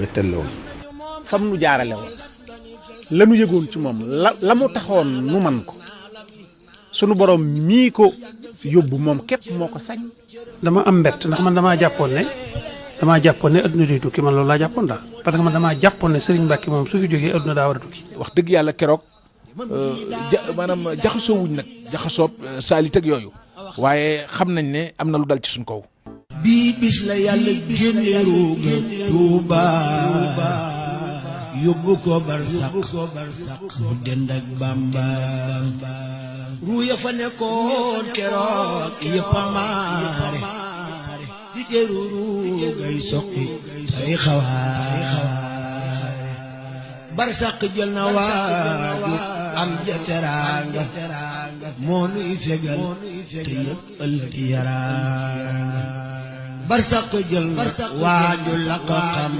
wéttal loolu fam nu jaarale woon la nu yëgoon ci moom la mu taxoon nu man ko sunu borom mii ko yóbbu moom képp moo ko sañ. dama am mbett ndax man damaa jàppoon ne adduna day tukki man loolu laa jàppoon daal parce que man damaa jàppoon ne Serigne Mbacke moom su fi jógee adduna daa war a tukki. wax dëgg yàlla keroog maanaam jaxasoo wuñ nag jaxasoob saalit ak yooyu waaye xam nañ ne am na lu dal ci suñ kaw. bii bis la yàlla génne ruuga Tuuba yóbbu ko barsaq mu dend ak Bamba ruuya fa nekkoon keroog yëpp a maare di teeru ruugay soqi tay xawaare barsaq jël na waaju am ja teraanga moo nuy fegal te yëpp ëllëg yaraanga barsaq jël na waaju la ko xam